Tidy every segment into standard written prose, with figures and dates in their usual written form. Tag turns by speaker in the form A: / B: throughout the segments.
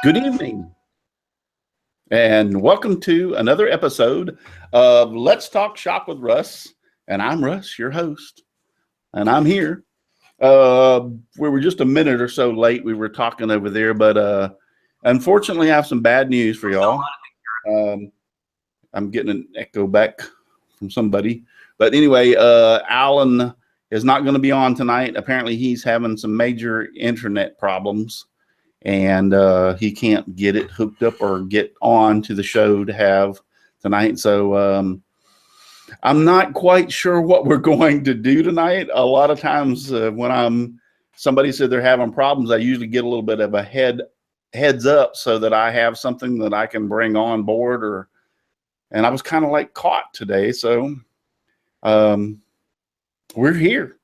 A: Good evening, and welcome to another episode of Let's Talk Shop with Russ. And I'm Russ, your host, and I'm here. We were just a minute or so late. We were talking over there, but unfortunately, I have some bad news for y'all. I'm getting an echo back from somebody, but anyway, Alan is not going to be on tonight. Apparently, he's having some major internet problems. And he can't get it hooked up or get on to the show to have tonight. So I'm not quite sure what we're going to do tonight. A lot of times when somebody said they're having problems, I usually get a little bit of a heads up so that I have something that I can bring on board. And I was kind of like caught today. So we're here.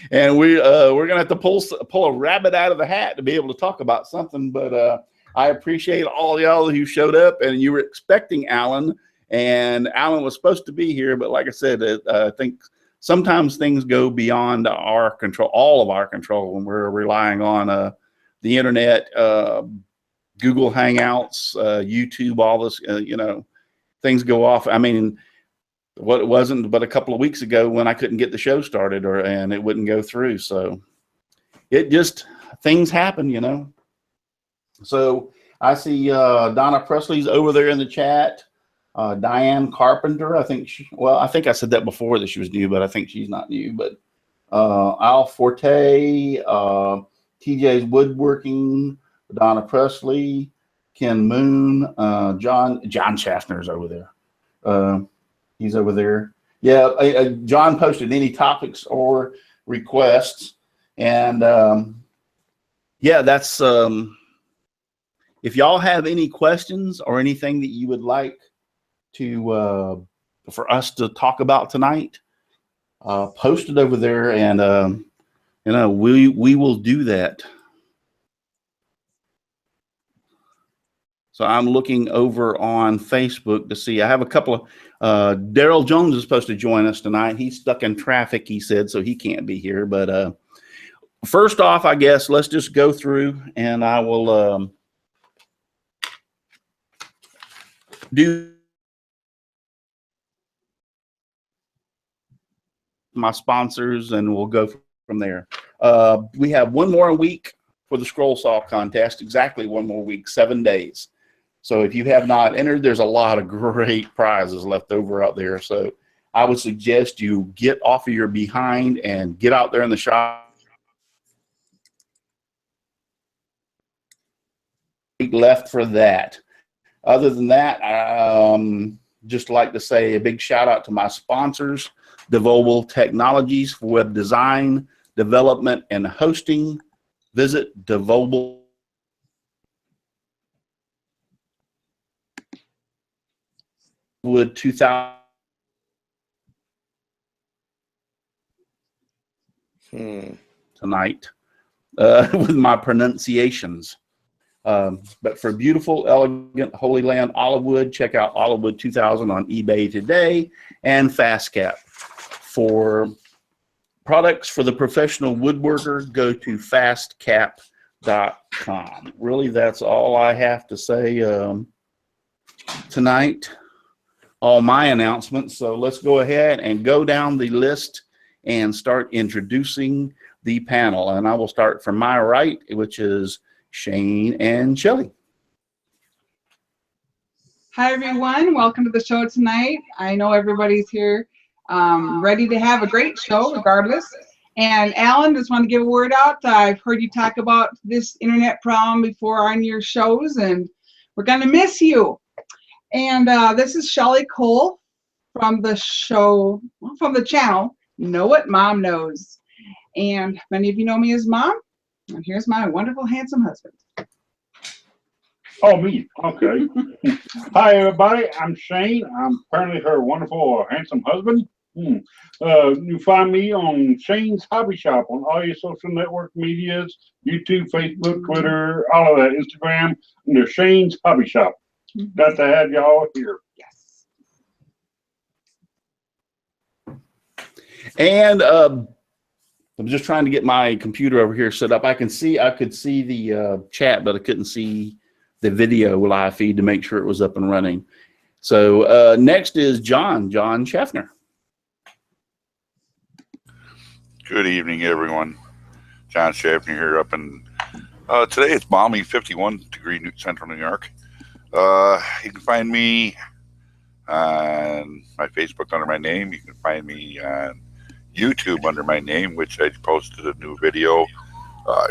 A: and we're gonna have to pull a rabbit out of the hat to be able to talk about something. But I appreciate all y'all who showed up, and you were expecting Alan, and Alan was supposed to be here, but like I said, I think sometimes things go beyond our control, all of our control, when we're relying on the internet, Google Hangouts, YouTube, all this. Things go off. I mean, what it wasn't but a couple of weeks ago when I couldn't get the show started and it wouldn't go through. So things happen. So I see Donna Presley's over there in the chat. Diane Carpenter, I think I said that before that she was new, but I think she's not new. But Al Forte, TJ's Woodworking, Donna Presley, Ken Moon, John Shaffner's over there. He's over there. Yeah, John posted any topics or requests. And yeah, that's if y'all have any questions or anything that you would like to for us to talk about tonight, post it over there, and we will do that. So I'm looking over on Facebook to see. I have a couple of Daryl Jones is supposed to join us tonight. He's stuck in traffic, he said, so he can't be here. But first off, I guess let's just go through, and I will do my sponsors, and we'll go from there. We have one more week for the scroll saw contest. Exactly one more week, 7 days. So if you have not entered, there's a lot of great prizes left over out there. So I would suggest you get off of your behind and get out there in the shop. Left for that. Other than that, just like to say a big shout out to my sponsors, Devobal Technologies for web design, development, and hosting. Visit Devobal. Wood 2000 tonight with my pronunciations. But for beautiful, elegant, Holy Land olive wood, check out Olivewood 2000 on eBay today. And FastCap. For products for the professional woodworker, go to fastcap.com. Really, that's all I have to say tonight. All my announcements. So let's go ahead and go down the list and start introducing the panel. And I will start from my right, which is Shane and Shelly.
B: Hi, everyone. Welcome to the show tonight. I know everybody's here ready to have a great show regardless. And Alan, just want to give a word out. I've heard you talk about this internet problem before on your shows, and we're going to miss you. And this is Shelly Cole from the show, from the channel, Know What Mom Knows. And many of you know me as Mom. And here's my wonderful, handsome husband.
C: Oh, me. Okay. Hi, everybody. I'm Shane. I'm apparently her wonderful, handsome husband. You find me on Shane's Hobby Shop on all your social network medias, YouTube, Facebook, Twitter, all of that, Instagram, under Shane's Hobby Shop. Got to have y'all here.
B: Yes.
A: And I'm just trying to get my computer over here set up. I could see the chat, but I couldn't see the video live feed to make sure it was up and running. So next is John Shaffner.
D: Good evening, everyone. John Shaffner here up in, today it's balmy 51 degree central New York. You can find me on my Facebook under my name. You can find me on YouTube under my name, which I posted a new video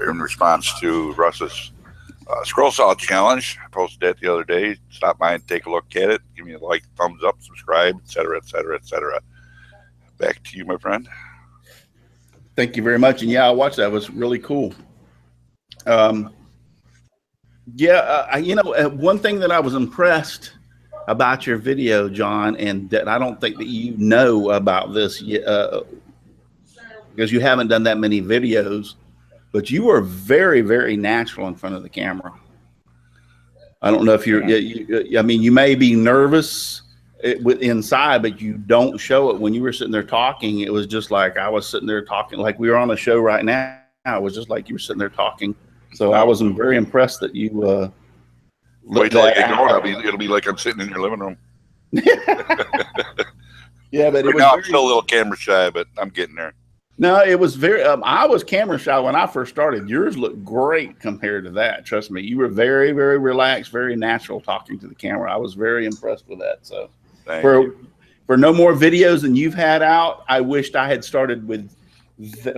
D: in response to Russ's scroll saw challenge. I posted that the other day. Stop by and take a look at it. Give me a like, thumbs up, subscribe, etc., etc., etc. Back to you, my friend.
A: Thank you very much. And yeah, I watched that. It was really cool. One thing that I was impressed about your video, John, and that I don't think that you know about this yet, because you haven't done that many videos, but you are very, very natural in front of the camera. I don't know if I mean, you may be nervous inside, but you don't show it. When you were sitting there talking, it was just like I was sitting there talking, like we were on a show right now. It was just like you were sitting there talking. So I was very impressed that you
D: wait till I get going. It'll be like I'm sitting in your living room.
A: Yeah, but
D: right now I'm still a little camera shy, but I'm getting there.
A: No, it was very. I was camera shy when I first started. Yours looked great compared to that. Trust me, you were very, very relaxed, very natural talking to the camera. I was very impressed with that. So, for no more videos than you've had out, I wished I had started with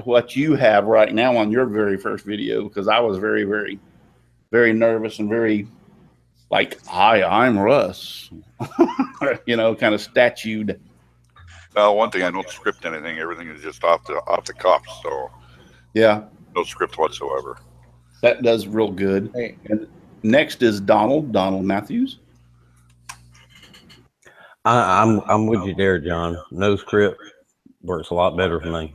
A: what you have right now on your very first video, because I was very, very, very nervous and very like, hi, I'm Russ, kind of statued.
D: Well, one thing, I don't script anything. Everything is just off the cuff. So
A: yeah,
D: no script whatsoever.
A: That does real good. Hey. And next is Donald Matthews.
E: I'm with you there, John. No script works a lot better for me.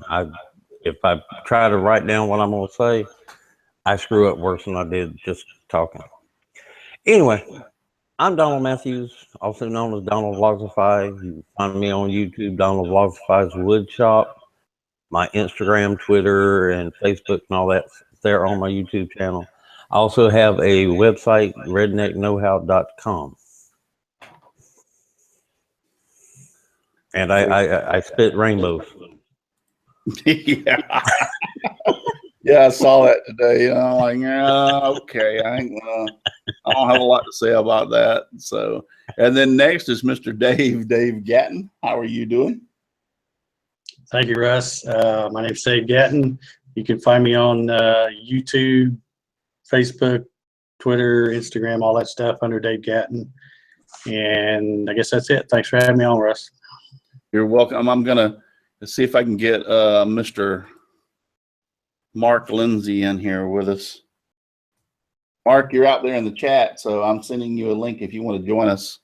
E: If I try to write down what I'm going to say, I screw up worse than I did just talking. Anyway, I'm Donald Matthews, also known as Donald Vlogsify. You can find me on YouTube, Donald Vlogsify's Wood Shop. My Instagram, Twitter, and Facebook and all that's there on my YouTube channel. I also have a website, redneckknowhow.com. And I spit rainbows.
A: Yeah. Yeah, I saw that today. I'm like, okay, I don't have a lot to say about that. So, and then next is Mr. Dave Gatton. How are you doing?
F: Thank you, Russ. My name is Dave Gatton. You can find me on YouTube, Facebook, Twitter, Instagram, all that stuff under Dave Gatton. And I guess that's it. Thanks for having me on, Russ.
A: You're welcome. I'm gonna see if I can get Mr. Mark Lindsay in here with us. Mark, you're out there in the chat, so I'm sending you a link if you want to join us.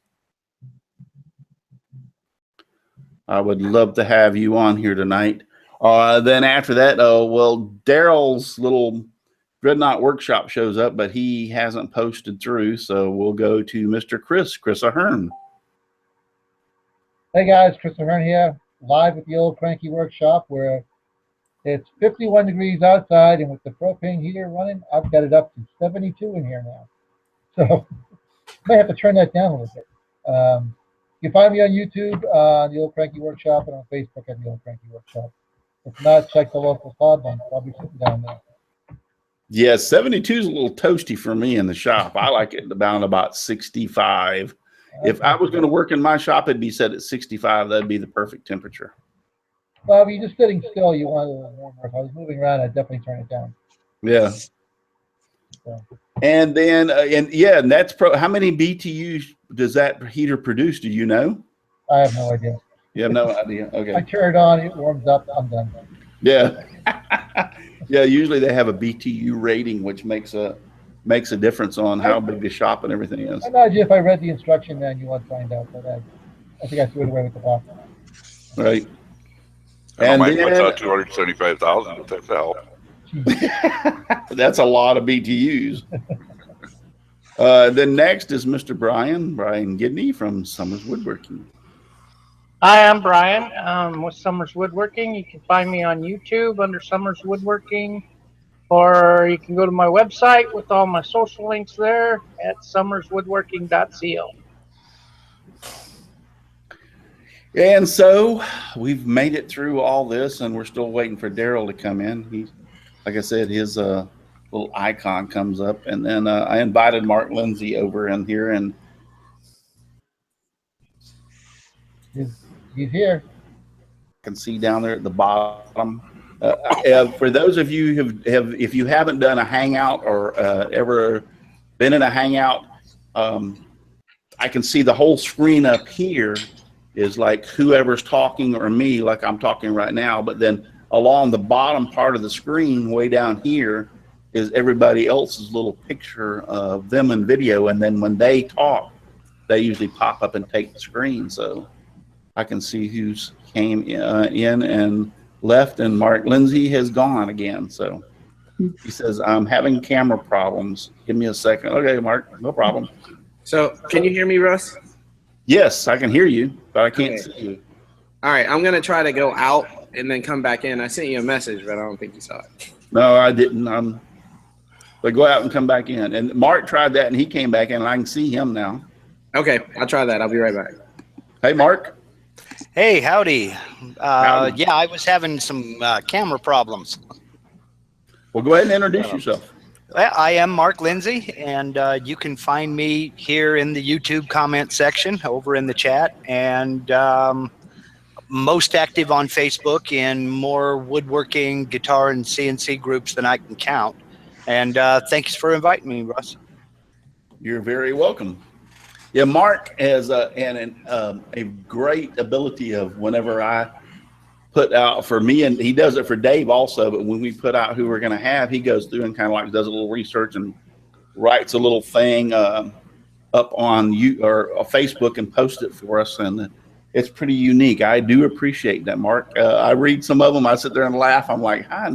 A: I would love to have you on here tonight. Then after that, Daryl's little Dreadnought Workshop shows up, but he hasn't posted through, so we'll go to Mr. Chris Ahearn.
G: Hey guys, Chris Ahearn here, live at the old Cranky Workshop, where it's 51 degrees outside, and with the propane heater running, I've got it up to 72 in here now. So may have to turn that down a little bit. You can find me on YouTube, the old Cranky Workshop, and on Facebook at the old Cranky Workshop. If not, check the local pod link. I'll be sitting down there.
A: Yeah, 72 is a little toasty for me in the shop. I like it down about 65. If I was going to work in my shop, it'd be set at 65. That'd be the perfect temperature.
G: Well, if you're just sitting still, you want a little warmer. If I was moving around, I'd definitely turn it down.
A: Yeah.
G: So.
A: And then, and that's how many BTUs does that heater produce? Do you know?
G: I have no idea.
A: You have no idea. Okay.
G: I turn it on, it warms up, I'm done.
A: Yeah. Yeah. Usually they have a BTU rating, which makes a difference on how big the shop and everything is.
G: I imagine if I read the instruction manual, I'd find out, but I think I threw it away with the box.
A: Right.
D: And mine puts out 275,000, if that's a help.
A: That's a lot of BTUs. Then next is Mr. Brian Gidney from Summers Woodworking.
H: Hi, I'm Brian with Summers Woodworking. You can find me on YouTube under Summers Woodworking, or you can go to my website with all my social links there at summerswoodworking.co.
A: And so we've made it through all this, and we're still waiting for Daryl to come in. He, like I said, his little icon comes up, and then I invited Mark Lindsay over in here, and
G: He's here.
A: can see down there at the bottom. For those of you who have if you haven't done a hangout or ever been in a hangout, I can see the whole screen up here is like whoever's talking or me, like I'm talking right now. But then along the bottom part of the screen, way down here, is everybody else's little picture of them in video. And then when they talk, they usually pop up and take the screen. So I can see who's came in and left, and Mark Lindsay has gone again. So he says, I'm having camera problems. Give me a second. Okay, Mark, no problem.
I: So can you hear me, Russ?
A: Yes, I can hear you, but I can't see you.
I: All right, I'm going to try to go out and then come back in. I sent you a message, but I don't think you saw it.
A: No, I didn't. But go out and come back in. And Mark tried that, and he came back in, and I can see him now.
I: Okay, I'll try that. I'll be right back.
A: Hey, Mark.
J: Hey, howdy.
A: Howdy.
J: Yeah, I was having some camera problems.
A: Well, go ahead and introduce yourself.
J: I am Mark Lindsay, and you can find me here in the YouTube comment section over in the chat, and most active on Facebook in more woodworking, guitar, and CNC groups than I can count. And thanks for inviting me, Russ.
A: You're very welcome. Yeah, Mark has a great ability of whenever I put out for me, and he does it for Dave also, but when we put out who we're going to have, he goes through and kind of like does a little research and writes a little thing up on Facebook and posts it for us, and it's pretty unique. I do appreciate that, Mark. I read some of them. I sit there and laugh. I'm like, I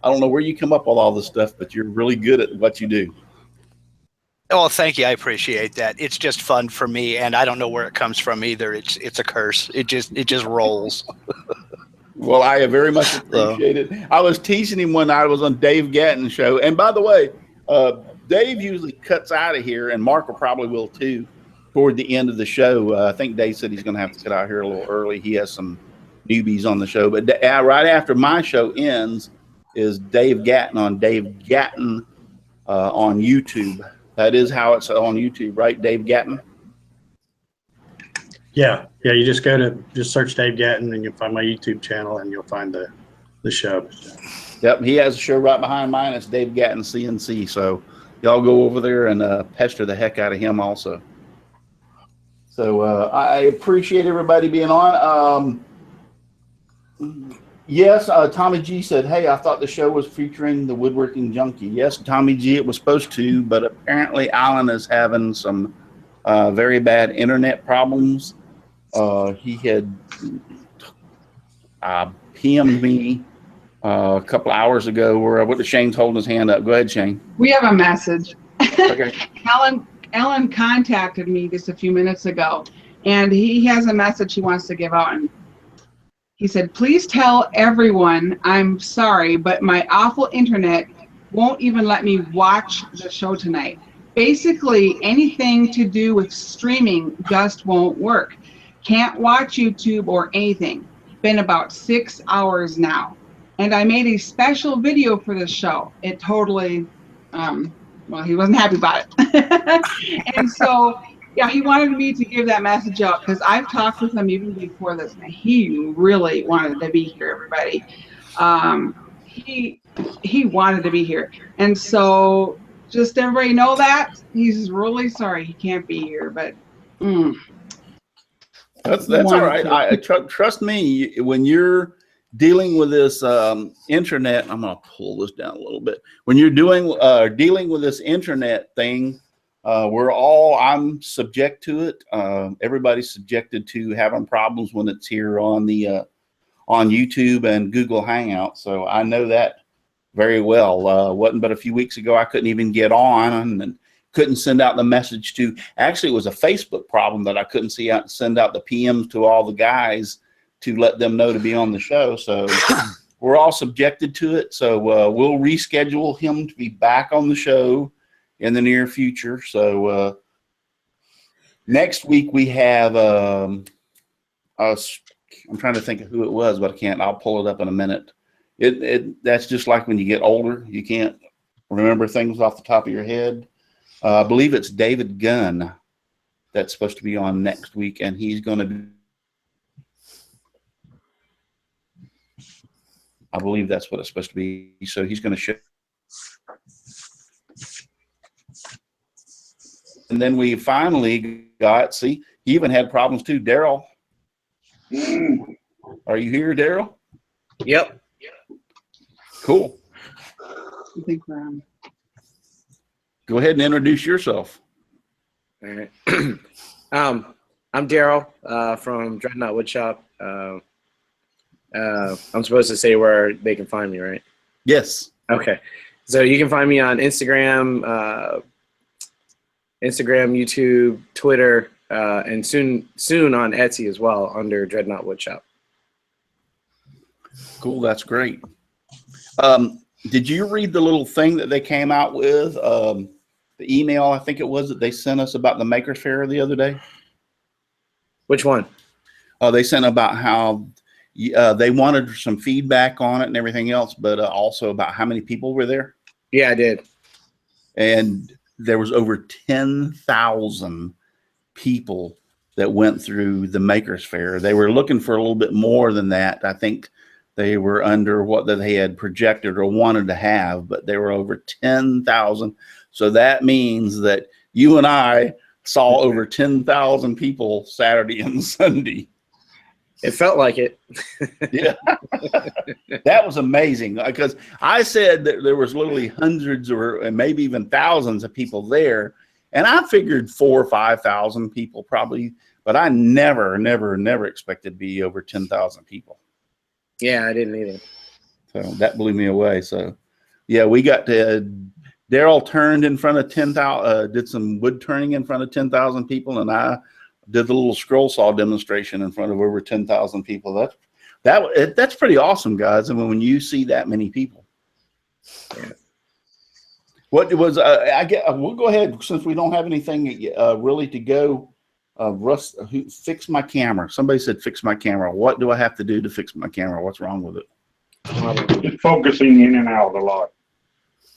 A: don't know where you come up with all this stuff, but you're really good at what you do.
J: Oh, thank you. I appreciate that. It's just fun for me, and I don't know where it comes from either. It's a curse. It just rolls.
A: Well, I very much appreciate it. I was teasing him when I was on Dave Gatton's show. And by the way, Dave usually cuts out of here, and Mark probably will too, toward the end of the show. I think Dave said he's going to have to cut out here a little early. He has some newbies on the show. But right after my show ends is Dave Gatton on Dave Gatton on YouTube. That is how it's on YouTube, right, Dave Gatton?
F: Yeah. You just search Dave Gatton and you'll find my YouTube channel and you'll find the show.
A: Yep, he has a show right behind mine. It's Dave Gatton CNC. So y'all go over there and pester the heck out of him also. So I appreciate everybody being on. Yes, Tommy G said, hey, I thought the show was featuring the Woodworking Junkie. Yes, Tommy G, it was supposed to, but apparently Alan is having some very bad internet problems. He had PM'd me a couple hours ago where Shane's holding his hand up. Go ahead, Shane.
B: We have a message.
A: Okay.
B: Alan contacted me just a few minutes ago, and he has a message he wants to give out. And he said, please tell everyone I'm sorry, but my awful internet won't even let me watch the show tonight. Basically, anything to do with streaming just won't work. Can't watch YouTube or anything. Been about 6 hours now. And I made a special video for this show. It totally, well, he wasn't happy about it. And so, yeah, he wanted me to give that message out because I've talked with him even before this. And he really wanted to be here, everybody. He wanted to be here. And so just everybody know that. He's really sorry he can't be here, but
A: that's all right. Trust me, when you're dealing with this internet, I'm going to pull this down a little bit. When you're dealing with this internet thing, I'm subject to it. Everybody's subjected to having problems when it's here on the on YouTube and Google Hangout. So I know that very well. Wasn't but a few weeks ago I couldn't even get on, and couldn't send out the message to. Actually, it was a Facebook problem that I couldn't send out the PMs to all the guys to let them know to be on the show. So we're all subjected to it. So we'll reschedule him to be back on the show in the near future. So next week we have I'm trying to think of who it was, but I can't. I'll pull it up in a minute. That's just like when you get older, you can't remember things off the top of your head. I believe it's David Gunn that's supposed to be on next week, and he's going to be, I believe that's what it's supposed to be. So he's going to show. And then we finally got, see, he even had problems too. Daryl. Are you here, Daryl?
I: Yep.
A: Cool.
B: I think we're on.
A: Go ahead and introduce yourself.
I: All right. I'm Daryl from Dreadnought Woodshop. I'm supposed to say where they can find me, right?
A: Yes.
I: Okay. So you can find me on Instagram, YouTube, Twitter, and soon on Etsy as well under Dreadnought Woodshop.
A: Cool. That's great. Did you read the little thing that they came out with? The email, I think it was, that they sent us about the Maker's Fair the other day.
I: Which one?
A: They sent about how they wanted some feedback on it and everything else, but also about how many people were there.
I: Yeah, I did.
A: And there was over 10,000 people that went through the Maker's Fair. They were looking for a little bit more than that. I think they were under what they had projected or wanted to have, but there were over 10,000. So that means that you and I saw over 10,000 people Saturday and Sunday.
I: It felt like it.
A: Yeah. That was amazing, because I said that there was literally hundreds or maybe even thousands of people there. And I figured 4,000 or 5,000 people probably, but I never expected to be over 10,000 people.
I: Yeah, I didn't either.
A: So that blew me away. So yeah, we got to, Daryl turned in front of 10,000, did some wood turning in front of 10,000 people. And I did the little scroll saw demonstration in front of over 10,000 people. That's pretty awesome, guys. I mean, when you see that many people.
I: Yeah.
A: What was, we'll go ahead, since we don't have anything really to go. Russ, fix my camera. Somebody said, fix my camera. What do I have to do to fix my camera? What's wrong with it?
C: Just focusing in and out a lot.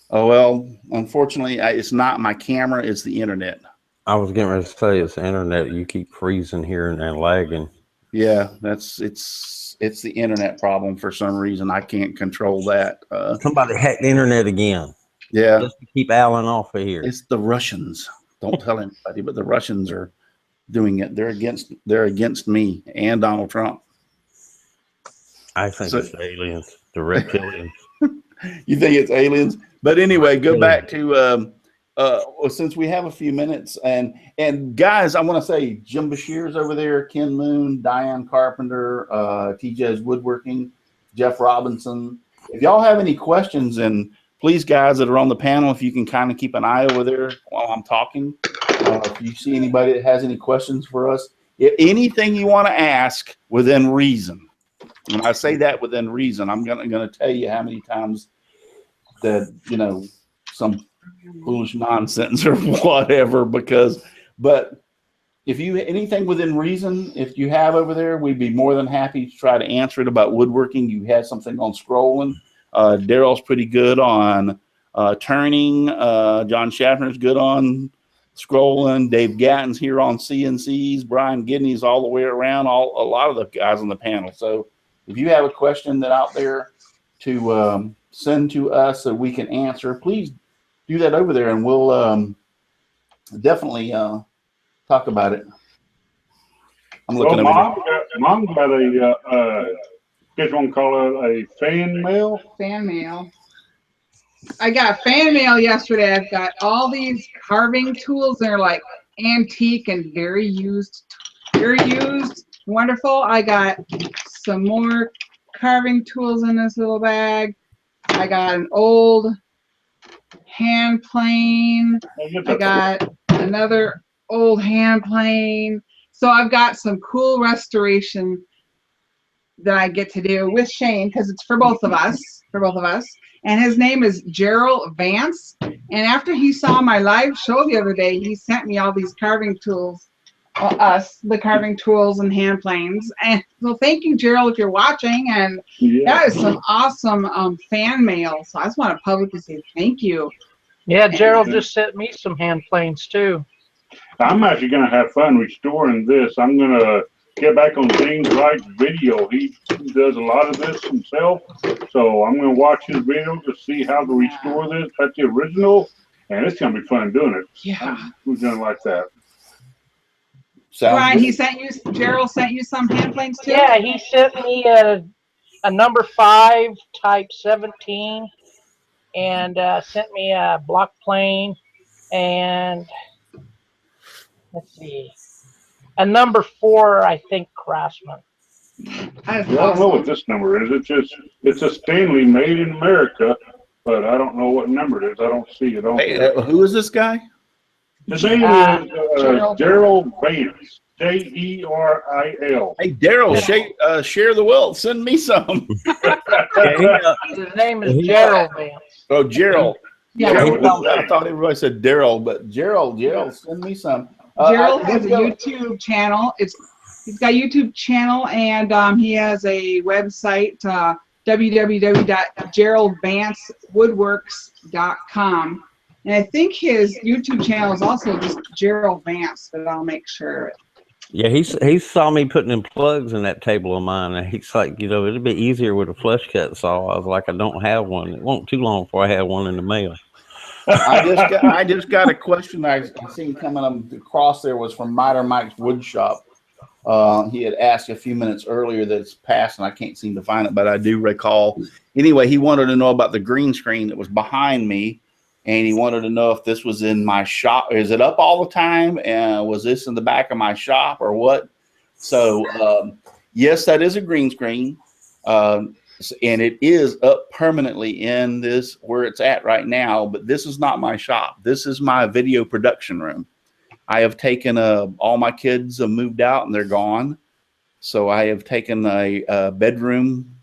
A: Oh, well, unfortunately, it's not my camera. It's the internet.
E: I was getting ready to say it's the internet. You keep freezing here and lagging.
A: Yeah, it's the internet problem for some reason. I can't control that.
E: Somebody hacked the internet again.
A: Yeah.
E: Just to keep Alan off of here.
A: It's the Russians. Don't tell anybody, but the Russians are doing it. They're against me and Donald Trump.
E: I think it's aliens, the reptilians.
A: You think it's aliens? But anyway, go back to since we have a few minutes, and guys, I want to say Jim Bashir's over there, Ken Moon, Diane Carpenter, TJ's Woodworking, Jeff Robinson. If y'all have any questions, and please, guys that are on the panel, if you can kind of keep an eye over there while I'm talking. If you see anybody that has any questions for us, if anything you want to ask within reason. When I say that within reason, I'm gonna tell you how many times that, some foolish nonsense or whatever, but if you, anything within reason, if you have over there, we'd be more than happy to try to answer it about woodworking. You had something on scrolling. Daryl's pretty good on turning. John Shaffner's good on scrolling. Dave Gatton's here on CNCs. Brian Gidney's all the way around, a lot of the guys on the panel. So if you have a question that out there to send to us so we can answer, please do that over there, and we'll definitely talk about it. I'm looking at
C: Mom got a guess one call it a fan mail.
B: Fan mail. I got fan mail yesterday. I've got all these carving tools. They're like antique and very used. Wonderful. I got some more carving tools in this little bag. I got an old hand plane. I got another old hand plane. So I've got some cool restoration that I get to do with Shane because it's for both of us. And his name is Gerald Vance. And after he saw my live show the other day, he sent me all these carving tools, the carving tools and hand planes. And so thank you, Gerald, if you're watching. And that is some awesome fan mail. So I just want to publicly say thank you.
H: Yeah, Gerald just sent me some hand planes too.
C: I'm actually going to have fun restoring this. I'm going to get back on James Wright's video. He does a lot of this himself. So I'm going to watch his video to see how to restore this. That's the original. And it's going to be fun doing it.
B: Yeah.
C: Who's going to like that?
B: Brian, Gerald sent you some hand planes too?
H: Yeah, he sent me a number 5 type 17 and sent me a block plane and let's see, a number 4, I think, Craftsman.
C: I don't know what this number is. It's a Stanley made in America, but I don't know what number it is. I don't see it on there.
A: Who is this guy?
C: His name is Gerald Vance. Jeril.
A: Hey, Daryl, share the wealth. Send me some.
H: His name is Gerald Vance.
A: Oh, Gerald.
B: Yeah.
A: I thought everybody said Daryl, but Gerald, send me some.
B: Gerald has a YouTube channel. He's got a YouTube channel, and he has a website, www.geraldvancewoodworks.com. And I think his YouTube channel is also just Gerald Vance, but I'll make sure of it.
E: Yeah, he saw me putting in plugs in that table of mine, and he's like, you know, it'd be easier with a flush cut saw. I was like, I don't have one. It won't too long before I have one in the mail.
A: I just got a question I seen coming across there was from Miter Mike's Wood Shop. He had asked a few minutes earlier that it's passed, and I can't seem to find it, but I do recall. Anyway, he wanted to know about the green screen that was behind me, and he wanted to know if this was in my shop. Is it up all the time? And was this in the back of my shop or what? So, yes, that is a green screen. And it is up permanently in this where it's at right now, but this is not my shop. This is my video production room. I have taken all my kids have moved out and they're gone. So I have taken a bedroom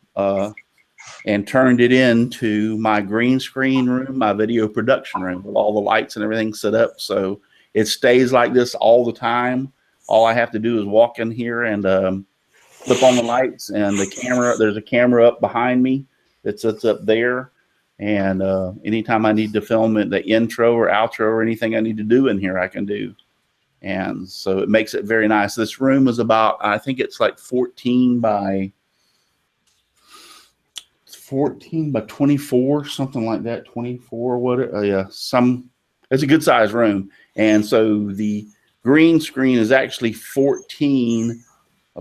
A: and turned it into my green screen room, my video production room with all the lights and everything set up. So it stays like this all the time. All I have to do is walk in here and flip on the lights and the camera. There's a camera up behind me that sits up there. And anytime I need to film it, the intro or outro or anything I need to do in here, I can do. And so it makes it very nice. This room is about, I think it's like 14 by 24, something like that. 24, what? Yeah, it's a good size room. And so the green screen is actually 14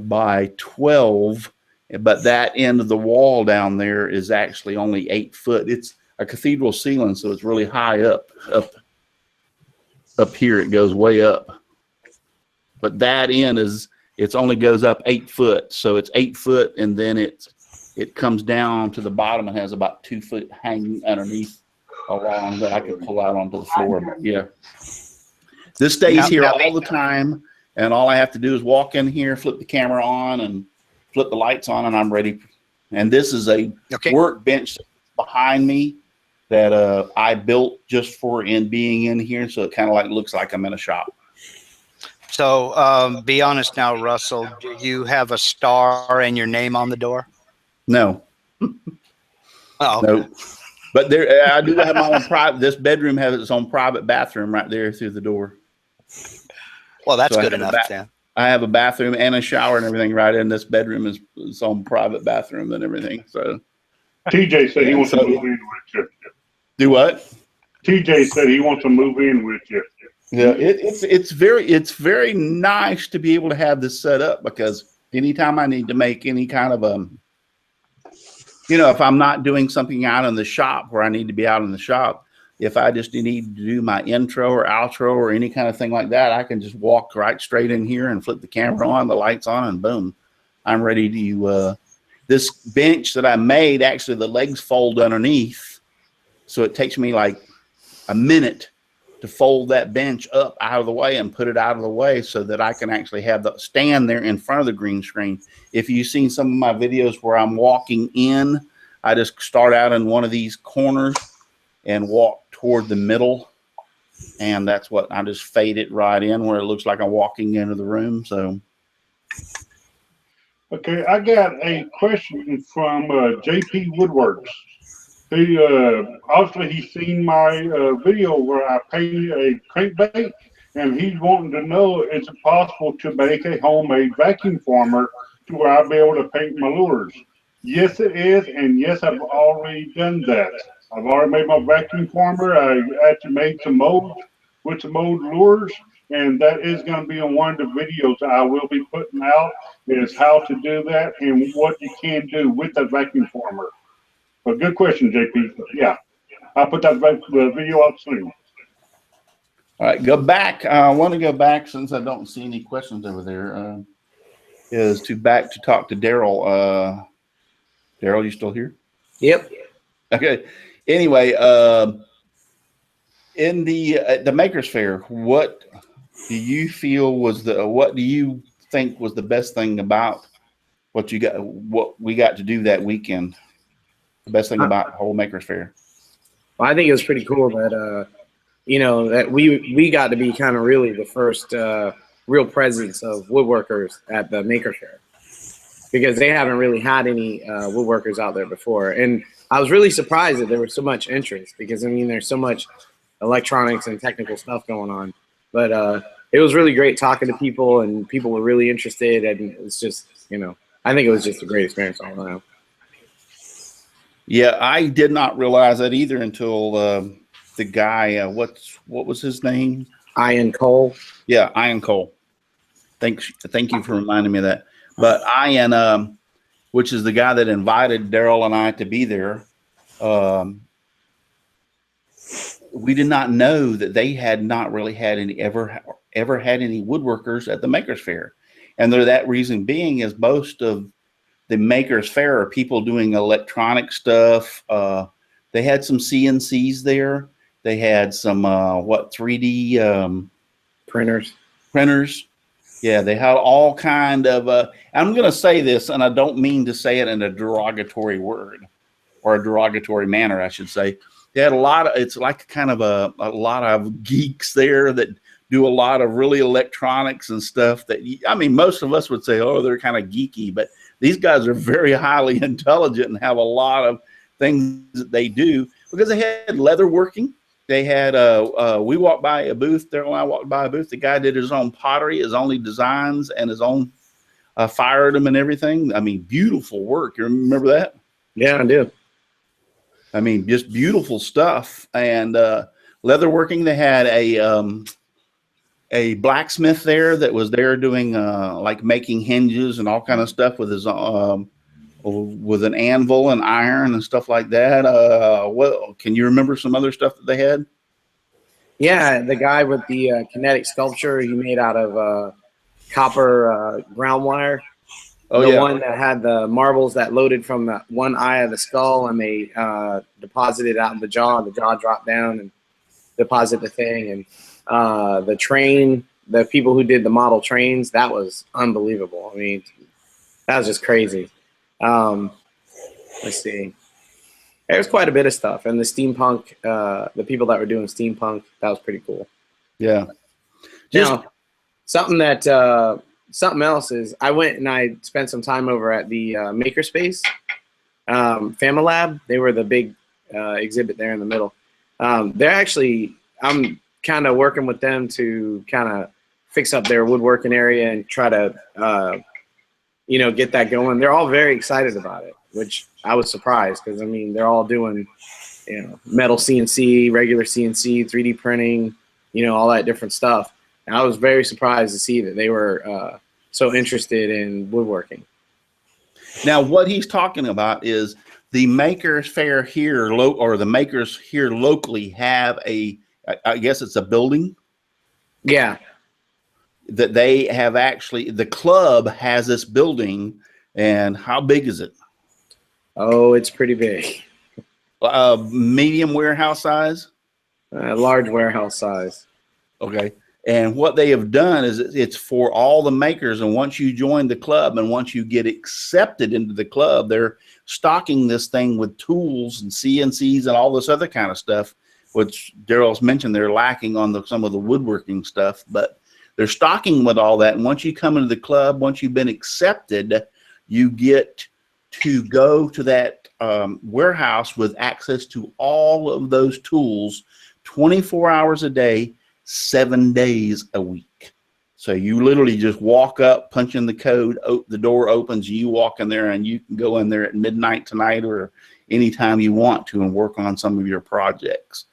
A: by 12, but that end of the wall down there is actually only 8 foot. It's a cathedral ceiling, so it's really high up here. It goes way up, but that end it only goes up 8 foot, so it's 8 foot, and then it comes down to the bottom and has about 2 foot hanging underneath along that I can pull out onto the floor. But yeah, this stays here all the time. And all I have to do is walk in here, flip the camera on, and flip the lights on, and I'm ready. And this is a workbench behind me that I built just for being in here, so it kind of like looks like I'm in a shop.
J: So be honest now, Russell. Do you have a star and your name on the door?
A: No.
J: Oh, okay.
A: No. But I do have my own private. This bedroom has its own private bathroom right there through the door.
J: Well, that's good enough then.
A: I have a bathroom and a shower and everything right in this bedroom is its own private bathroom and everything. So
C: TJ said he wants to move in with you.
A: Do what?
C: TJ said he wants to move in with you.
A: Yeah, it's very nice to be able to have this set up, because anytime I need to make any kind of if I'm not doing something out in the shop where I need to be out in the shop, if I just need to do my intro or outro or any kind of thing like that, I can just walk right straight in here and flip the camera on, the lights on, and boom, I'm ready to, this bench that I made, actually the legs fold underneath. So it takes me like a minute to fold that bench up out of the way and put it out of the way so that I can actually have the stand there in front of the green screen. If you've seen some of my videos where I'm walking in, I just start out in one of these corners and walk toward the middle. And that's what I just fade it right in where it looks like I'm walking into the room. So.
C: Okay, I got a question from JP Woodworks. He obviously he's seen my video where I painted a crankbait, and he's wanting to know, is it possible to make a homemade vacuum former to where I'll be able to paint my lures? Yes, it is, and yes, I've already done that. I've already made my vacuum former. I actually made some molds with some mold lures, and that is going to be in one of the videos I will be putting out, is how to do that and what you can do with that vacuum former. But good question, JP. Yeah, I'll put that video out soon.
A: All right, go back. I want to go back since I don't see any questions over there. Back to talk to Daryl. Daryl, you still here?
I: Yep.
A: Okay. Anyway, in the Makers Fair, what do you feel was what do you think was the best thing about what we got to do that weekend? The best thing about the whole Makers Fair?
I: Well, I think it was pretty cool that you know, that we got to be kind of really the first real presence of woodworkers at the Maker Fair, because they haven't really had any woodworkers out there before. And I was really surprised that there was so much interest, because I mean, there's so much electronics and technical stuff going on. But it was really great talking to people, and people were really interested, and it's just, you know, I think it was just a great experience all around.
A: Yeah, I did not realize that either until the guy, what was his name?
I: Ian Cole.
A: Yeah, Ian Cole. Thank you for reminding me of that. But Ian, which is the guy that invited Daryl and I to be there, we did not know that they had not really had any ever had any woodworkers at the Makers Fair. And that reason being is most of the Makers Fair are people doing electronic stuff. They had some CNCs there. They had some 3D printers. Yeah, they had all kind of. I'm going to say this, and I don't mean to say it in a derogatory word or a derogatory manner, I should say. They had a lot of. It's like kind of a lot of geeks there that do a lot of really electronics and stuff. That, I mean, most of us would say, oh, they're kind of geeky, but these guys are very highly intelligent and have a lot of things that they do, because they had leather working. They had, we walked by a booth, Daryl and I walked by a booth. The guy did his own pottery, his own designs, and his own fired them and everything. I mean, beautiful work. You remember that?
I: Yeah, I do.
A: I mean, just beautiful stuff. And leather working, they had a blacksmith there that was there doing like making hinges and all kind of stuff with his with an anvil and iron and stuff like that. Well, can you remember some other stuff that they had?
I: Yeah, the guy with the kinetic sculpture he made out of copper ground wire.
A: Oh,
I: the
A: yeah.
I: one that had the marbles that loaded from the one eye of the skull, and they deposited out in the jaw. The jaw dropped down and deposit the thing. And the train, the people who did the model trains, that was unbelievable. I mean, that was just crazy. Let's see. There's quite a bit of stuff. And the steampunk, the people that were doing steampunk, that was pretty cool.
A: Yeah.
I: Now, something else is, I went and I spent some time over at the Makerspace, FamiLab. They were the big exhibit there in the middle. They're actually, I'm kind of working with them to kind of fix up their woodworking area and try to, you know, get that going. They're all very excited about it, which I was surprised, because I mean, they're all doing, you know, metal CNC, regular CNC, 3D printing, you know, all that different stuff. And I was very surprised to see that they were so interested in woodworking.
A: Now, what he's talking about is the Makers Fair here, or the makers here locally have I guess it's a building.
I: Yeah.
A: That they have actually, the club has this building. And how big is it?
I: Oh, it's pretty big.
A: Medium warehouse size?
I: Large warehouse size.
A: Okay. And what they have done is it's for all the makers. And once you join the club and once you get accepted into the club, they're stocking this thing with tools and CNCs and all this other kind of stuff, which Daryl's mentioned they're lacking on some of the woodworking stuff, but they're stocking with all that. And once you come into the club, once you've been accepted, you get to go to that warehouse with access to all of those tools 24 hours a day, 7 days a week. So you literally just walk up, punch in the code, the door opens, you walk in there, and you can go in there at midnight tonight or anytime you want to and work on some of your projects.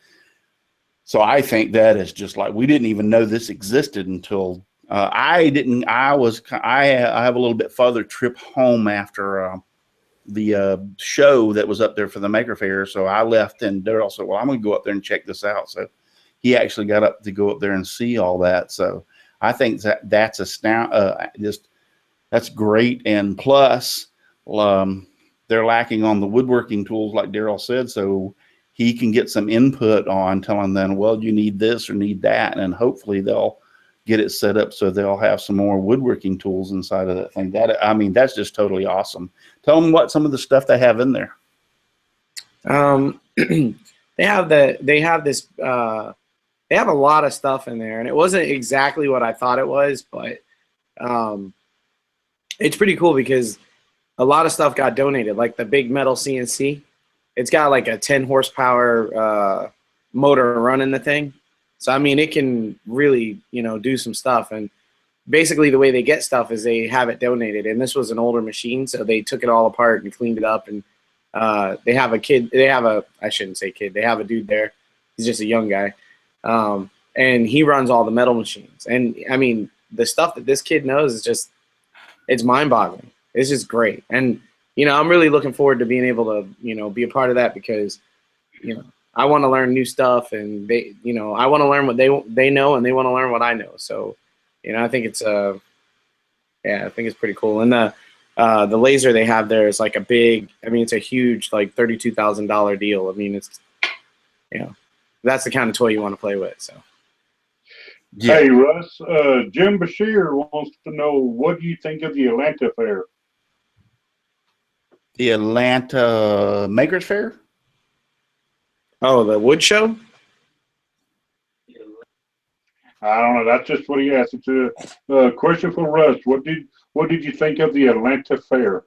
A: So I think that is just like, we didn't even know this existed until I have a little bit further trip home after the show that was up there for the Maker Faire. So I left and Daryl said, well, I'm going to go up there and check this out. So he actually got up to go up there and see all that. So I think that's that's great. And plus, they're lacking on the woodworking tools, like Daryl said. So he can get some input on telling them, well, you need this or need that. And hopefully they'll get it set up so they'll have some more woodworking tools inside of that thing. That's just totally awesome. Tell them what some of the stuff they have in there.
I: They have a lot of stuff in there, and it wasn't exactly what I thought it was, but it's pretty cool because a lot of stuff got donated, like the big metal CNC. It's got like a 10 horsepower motor running the thing. So, I mean, it can really, do some stuff. And basically the way they get stuff is they have it donated. And this was an older machine, so they took it all apart and cleaned it up. And they have a kid. I shouldn't say kid. They have a dude there. He's just a young guy. And he runs all the metal machines. And, I mean, the stuff that this kid knows is just, it's mind-boggling. It's just great. And, I'm really looking forward to being able to, be a part of that because, I want to learn new stuff, and they, I want to learn what they know, and they want to learn what I know. So, I think it's I think it's pretty cool. And the laser they have there is like it's a huge, like $32,000 deal. I mean, it's, that's the kind of toy you want to play with. So.
A: Yeah.
C: Hey, Russ, Jim Bashir wants to know, what do you think of the Atlanta Fair?
A: The Atlanta Makers Faire?
I: Oh, the wood show?
C: I don't know. That's just what he asked. It's a question for Russ. What did you think of the Atlanta Fair?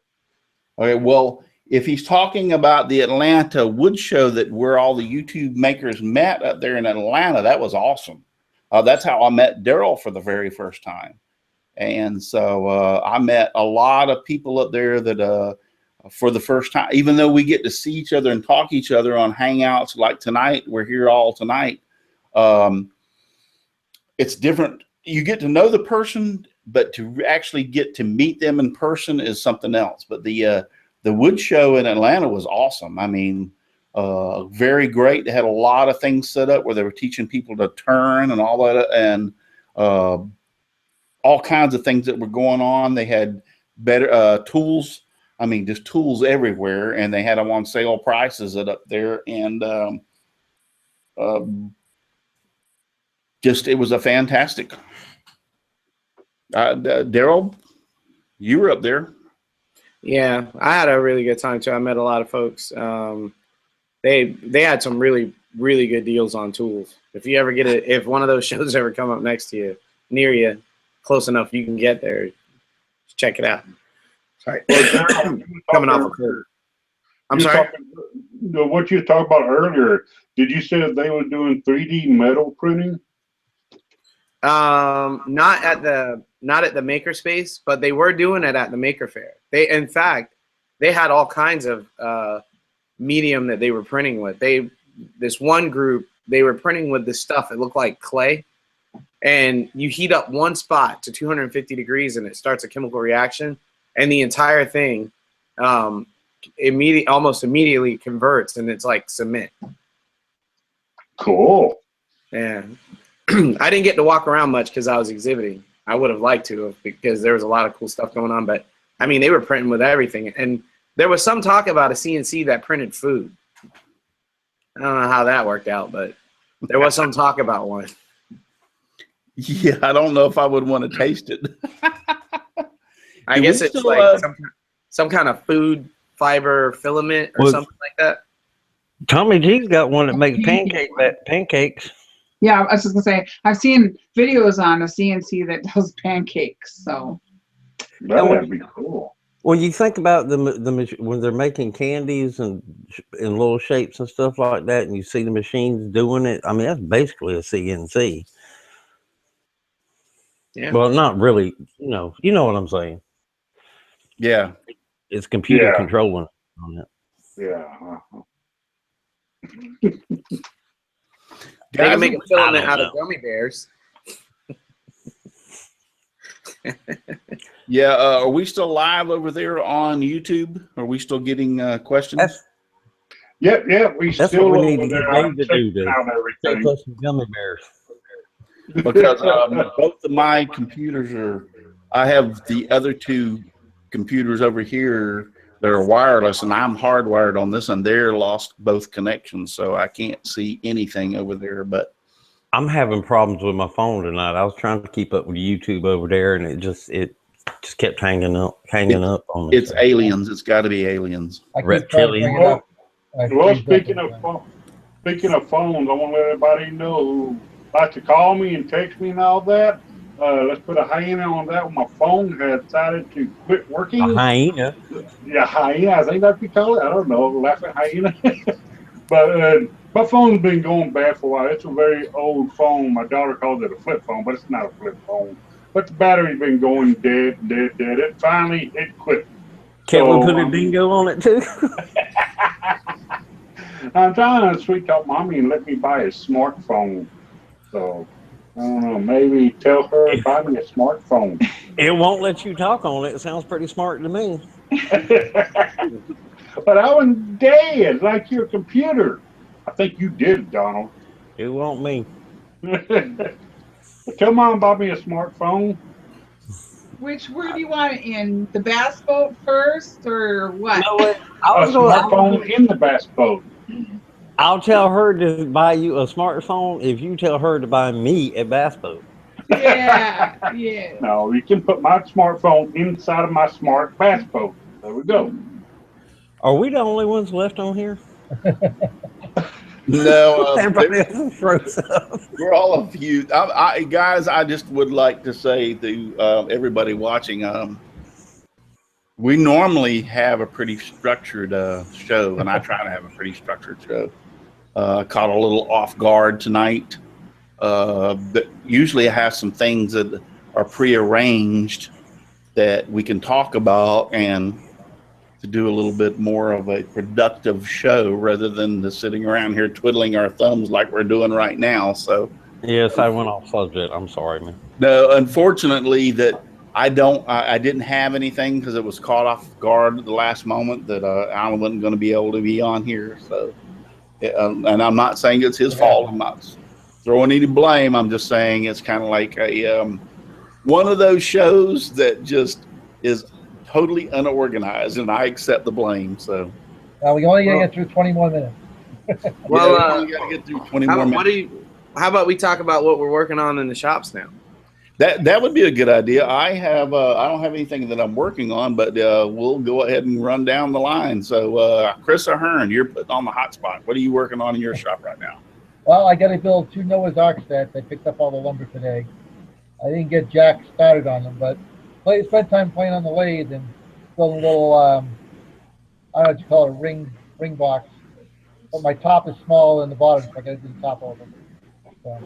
A: Okay, well, if he's talking about the Atlanta Wood Show where all the YouTube makers met up there in Atlanta, that was awesome. That's how I met Daryl for the very first time. And so I met a lot of people up there that for the first time, even though we get to see each other and talk each other on Hangouts like tonight, we're here all tonight. It's different. You get to know the person, but to actually get to meet them in person is something else. But the wood show in Atlanta was awesome. I mean, very great. They had a lot of things set up where they were teaching people to turn and all that, and all kinds of things that were going on. They had better tools. I mean, just tools everywhere, and they had them on sale prices up there. And it was a fantastic. Daryl, you were up there.
I: Yeah, I had a really good time too. I met a lot of folks. They had some really, really good deals on tools. If you ever if one of those shows ever come up near you, close enough you can get there, check it out. Sorry. Coming off a cold. I'm sorry.
C: What you talked about earlier, did you say that they were doing 3D metal printing?
I: Not at the Makerspace, but they were doing it at the Maker Faire. In fact, they had all kinds of medium that they were printing with. This one group, they were printing with this stuff. It looked like clay, and you heat up one spot to 250 degrees, and it starts a chemical reaction. And the entire thing almost immediately converts, and it's like cement.
C: Cool.
I: Yeah. I didn't get to walk around much because I was exhibiting. I would have liked to because there was a lot of cool stuff going on. But, I mean, they were printing with everything. And there was some talk about a CNC that printed food. I don't know how that worked out, but There was some talk about one.
A: Yeah, I don't know if I would want to taste it.
I: I guess it's like some kind of food fiber filament or something like that.
E: Tommy G's got one that makes pancakes.
B: Yeah, I was just gonna say I've seen videos on a CNC that does pancakes. So
C: that would be cool.
E: When you think about when they're making candies and in little shapes and stuff like that, and you see the machines doing it, I mean that's basically a CNC.
I: Yeah.
E: Well, not really. You know what I'm saying.
A: Yeah.
E: It's computer controlling on it.
C: Yeah.
I: They can make a filament out of gummy bears.
A: Yeah. Are we still live over there on YouTube? Are we still getting questions?
C: Yep.
E: That's
C: still
E: what we need to get Dave to do to take us some gummy bears.
A: Because both of my computers I have the other two computers over here that are wireless, and I'm hardwired on this, and they're lost both connections, so I can't see anything over there. But
E: I'm having problems with my phone tonight. I was trying to keep up with YouTube over there, and it just kept hanging up on me.
A: It's aliens. It's got to be aliens.
E: Reptilian.
C: Well, speaking of phones, I want to let everybody know who like to call me and text me and all that. Let's put a hyena on that. My phone has decided to quit working.
E: A hyena?
C: Yeah, hyena. I think that's what you call it. I don't know. Laughing hyena. But my phone's been going bad for a while. It's a very old phone. My daughter calls it a flip phone, but it's not a flip phone. But the battery's been going dead. It finally quit.
E: Can't we put a dingo on it too?
C: I'm trying to sweet talk mommy and let me buy a smartphone. So I don't know, maybe tell her to buy me a smartphone.
E: It won't let you talk on it. It sounds pretty smart to me.
C: But I was dead, like your computer. I think you did, Donald.
E: It won't me.
C: Tell mom buy me a smartphone.
B: where do you want it in? The bass boat first, or what?
C: A smartphone in the bass boat.
E: I'll tell her to buy you a smartphone if you tell her to buy me a bass boat.
B: Yeah.
C: No, you can put my smartphone inside of my smart bass boat. There we go.
E: Are we the only ones left on here?
A: No,
E: everybody else froze up.
A: We're all of you. Guys, I just would like to say to everybody watching, we normally have a pretty structured show, and I try to have a pretty structured show. Caught a little off guard tonight. But usually I have some things that are prearranged that we can talk about and to do a little bit more of a productive show rather than the sitting around here twiddling our thumbs like we're doing right now. So
E: yes, I went off subject. I'm sorry, man.
A: No, unfortunately that I didn't have anything because it was caught off guard at the last moment that I wasn't going to be able to be on here. So, and I'm not saying it's his fault. I'm not throwing any blame. I'm just saying it's kind of like a one of those shows that just is totally unorganized, and I accept the blame. So,
G: we only got to get through 20 more minutes.
I: Well,
A: we got to get through 20 more minutes.
I: How about we talk about what we're working on in the shops now?
A: That would be a good idea. I don't have anything that I'm working on, but we'll go ahead and run down the line. So, Chris Ahearn, you're putting on the hot spot. What are you working on in your shop right now?
G: Well, I got to build 2 Noah's Ark sets. I picked up all the lumber today. I didn't get Jack started on them, but spent time playing on the lathe and building a little, I don't know what you call it, a ring box. But my top is small and the bottom, so I got to do the top over. So,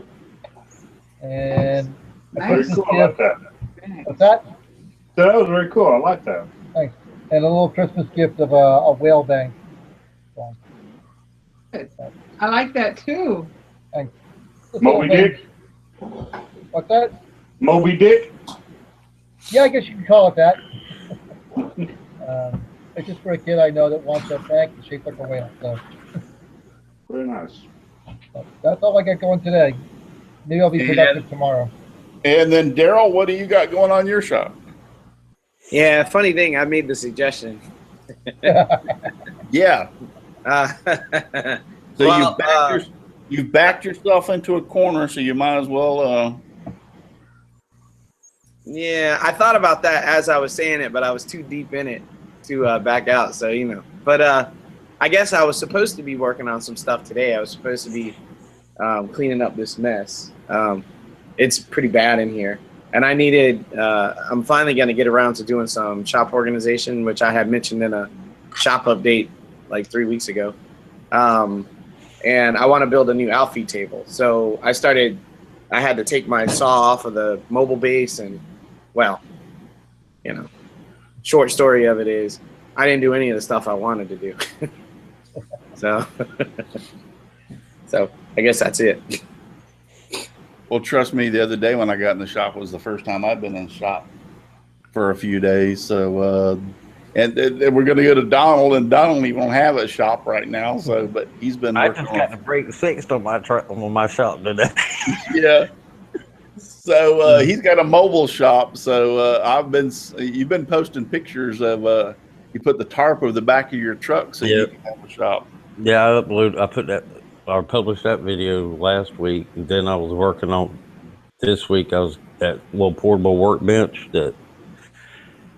G: and
C: very cool. I like that.
G: What's that?
C: That was very cool. I like that.
G: Thanks. And a little Christmas gift of a whale bank. So,
B: I like that too.
G: Thanks.
C: Moby Dick?
G: What's that?
C: Moby Dick?
G: Yeah, I guess you can call it that. It's just for a kid I know that wants that bank shaped like a whale. So.
C: Very nice.
G: That's all I got going today. Maybe I'll be productive tomorrow.
A: And then, Daryl, what do you got going on in your shop?
I: Yeah, funny thing, I made the suggestion.
A: Yeah.
I: So
A: well, You've backed yourself into a corner, so you might as well.
I: Yeah, I thought about that as I was saying it, but I was too deep in it to back out. So, you know, but I guess I was supposed to be working on some stuff today. I was supposed to be cleaning up this mess. It's pretty bad in here. And I needed, I'm finally going to get around to doing some shop organization, which I had mentioned in a shop update like 3 weeks ago. And I want to build a new outfeed table. So I had to take my saw off of the mobile base, and well, you know, short story of it is I didn't do any of the stuff I wanted to do. So I guess that's it.
A: Well, trust me, the other day when I got in the shop was the first time I've been in the shop for a few days. So, and we're going to go to Donald, and Donald even don't have a shop right now. So, but he's been
E: I
A: working
E: just got the brake fixed on my truck on my shop today.
A: Yeah. So he's got a mobile shop. So you've been posting pictures of you put the tarp over the back of your truck so you can have a shop.
E: Yeah, I published that video last week, and then I was working on this week. I was at a little portable workbench that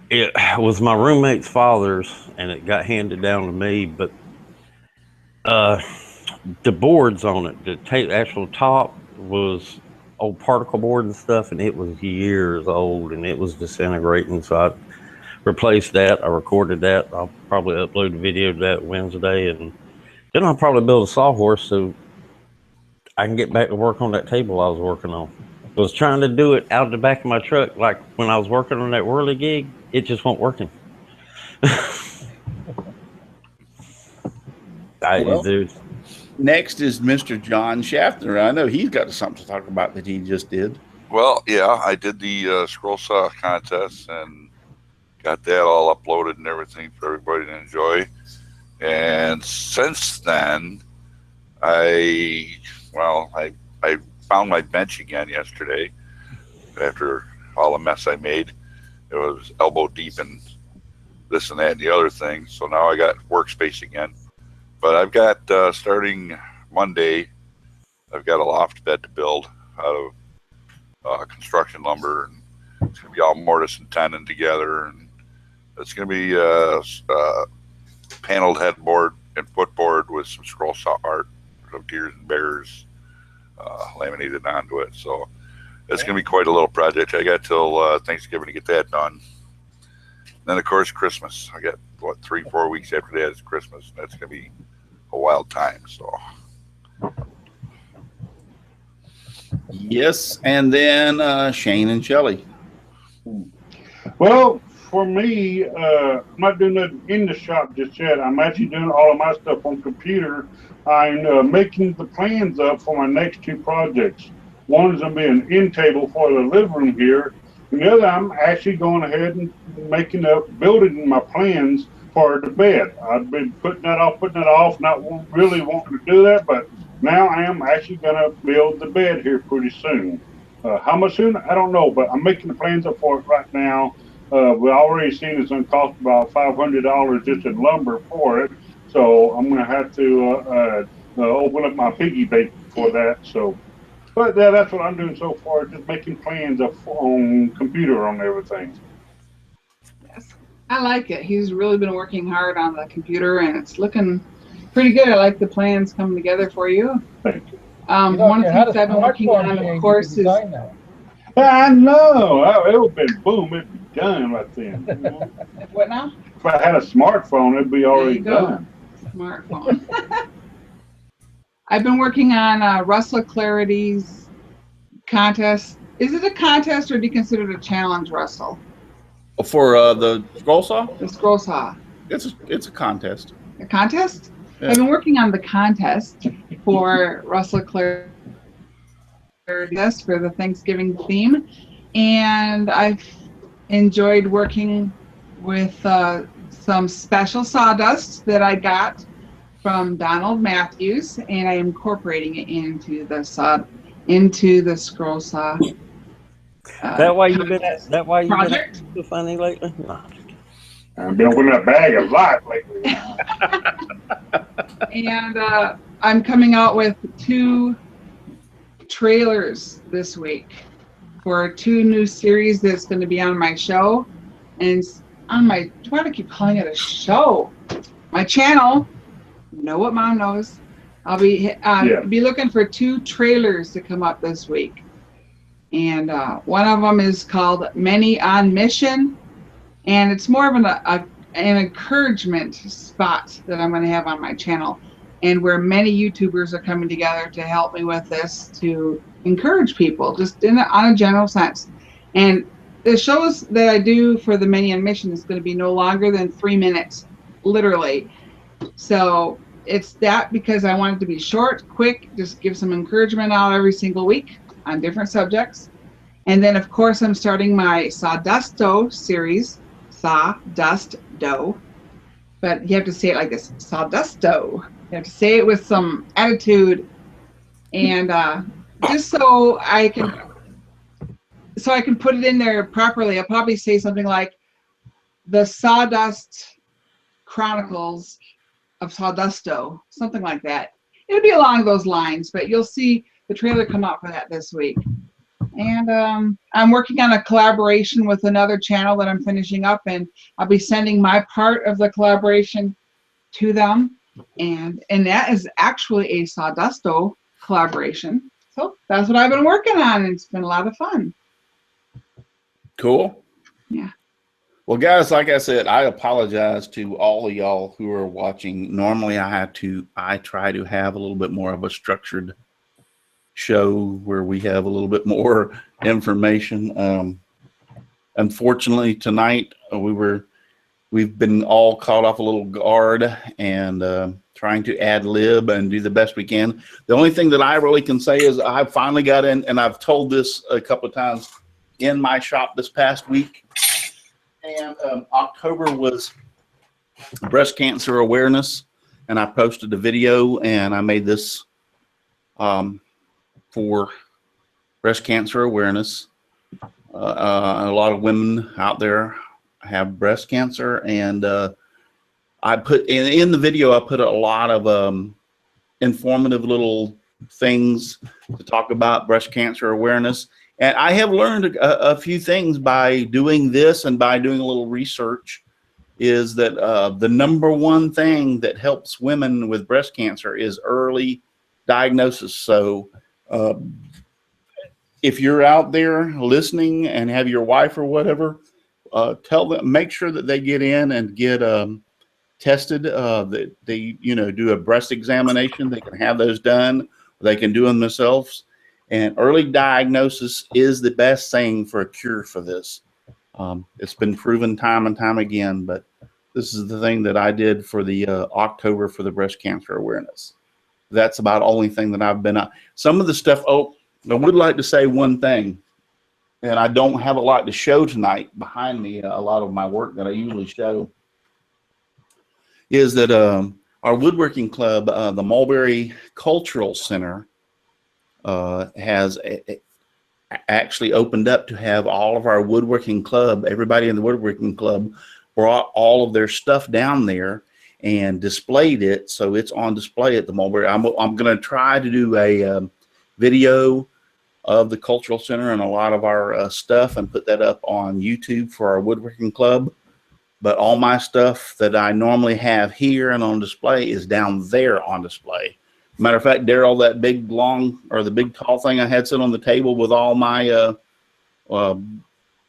E: it was my roommate's father's, and it got handed down to me. But the boards on it, the actual top was old particle board and stuff, and it was years old, and it was disintegrating. So I replaced that. I recorded that. I'll probably upload a video to that Wednesday, and then I'll probably build a sawhorse so I can get back to work on that table I was working on. I was trying to do it out the back of my truck, like when I was working on that whirly gig. It just wasn't working.
A: Next is Mr. John Shaffner. I know he's got something to talk about that he just did.
D: Well, yeah, I did the scroll saw contest and got that all uploaded and everything for everybody to enjoy. And since then, I found my bench again yesterday after all the mess I made. It was elbow deep in this and that and the other thing. So now I got workspace again. But I've got, starting Monday, I've got a loft bed to build out of construction lumber. And it's going to be all mortise and tenon together. And it's going to be paneled headboard and footboard with some scroll saw art of deers and bears laminated onto it. So it's going to be quite a little project. I got till Thanksgiving to get that done. Then, of course, Christmas. I got, 3-4 weeks after that is Christmas. And that's going to be a wild time. So,
A: yes. And then Shane and Shelly.
C: Well, for me, I'm not doing that in the shop just yet. I'm actually doing all of my stuff on computer. I'm making the plans up for my next two projects. One is going to be an end table for the living room here. And the other, I'm actually going ahead and building my plans for the bed. I've been putting that off, not really wanting to do that, but now I am actually going to build the bed here pretty soon. How much soon? I don't know, but I'm making the plans up for it right now. We already seen it's going to cost about $500 just in lumber for it. So I'm going to have to open up my piggy bank for that. So, but yeah, that's what I'm doing so far, just making plans up on computer on everything.
B: Yes, I like it. He's really been working hard on the computer, and it's looking pretty good. I like the plans coming together for you.
C: Thank you.
B: One of the things I've been working on, of course, is
C: I know. It would have been boom. It'd be done right then.
B: what now?
C: If I had a smartphone, it'd be already done.
B: Smartphone. I've been working on Russ Claridy's contest. Is it a contest, or do you consider it a challenge, Russell?
A: For the scroll saw?
B: The scroll saw.
A: It's a contest.
B: A contest?
A: Yeah.
B: I've been working on the contest for Russ Claridy for the Thanksgiving theme, and I've enjoyed working with some special sawdust that I got from Donald Matthews, and I am incorporating it into the scroll saw.
E: That why you've been
B: project?
E: So funny lately? No.
C: I've been opening that bag a lot lately.
B: And I'm coming out with 2 trailers this week for 2 new series that's going to be on my show. And on my, why do I keep calling it a show? My channel, Know What Mom Knows. I'll be be looking for 2 trailers to come up this week. And one of them is called Many on Mission. And it's more of an encouragement spot that I'm going to have on my channel, and where many YouTubers are coming together to help me with this, to encourage people just on a general sense. And the shows that I do for the Many on Mission is going to be no longer than 3 minutes, literally. So it's that because I want it to be short, quick, just give some encouragement out every single week on different subjects. And then, of course, I'm starting my Sawdusto series, Sawdusto, but you have to say it like this, Sawdusto. You have to say it with some attitude, and just so I can put it in there properly. I'll probably say something like the Sawdust Chronicles of Sawdusto, something like that. It'll be along those lines, but you'll see the trailer come out for that this week. And I'm working on a collaboration with another channel that I'm finishing up, and I'll be sending my part of the collaboration to them. And that is actually a Sawdusto collaboration. So that's what I've been working on, and it's been a lot of fun.
A: Cool.
B: Yeah.
A: Well, guys, like I said, I apologize to all of y'all who are watching. Normally I try to have a little bit more of a structured show where we have a little bit more information. Unfortunately tonight we've been all caught off a little guard and trying to ad lib and do the best we can. The only thing that I really can say is I finally got in, and I've told this a couple of times, in my shop this past week. And October was breast cancer awareness, and I posted a video, and I made this for breast cancer awareness. A lot of women out there have breast cancer, and I put in the video, I put a lot of informative little things to talk about breast cancer awareness. And I have learned a few things by doing this and by doing a little research, is that the #1 thing that helps women with breast cancer is early diagnosis. So if you're out there listening and have your wife or whatever, tell them, make sure that they get in and get tested. That they do a breast examination. They can have those done. They can do them themselves. And early diagnosis is the best thing for a cure for this. It's been proven time and time again, but this is the thing that I did for the October for the breast cancer awareness. That's about the only thing that I've been on. Some of the stuff, I would like to say one thing, and I don't have a lot to show tonight behind me, a lot of my work that I usually show, is that our woodworking club, the Mulberry Cultural Center, has actually opened up to have all of our woodworking club, everybody in the woodworking club brought all of their stuff down there and displayed it. So it's on display at the Mulberry. I'm going to try to do a video of the cultural center and a lot of our stuff and put that up on YouTube for our woodworking club. But all my stuff that I normally have here and on display is down there on display. Matter of fact, Daryl, that big long, or the big tall thing I had sit on the table with all my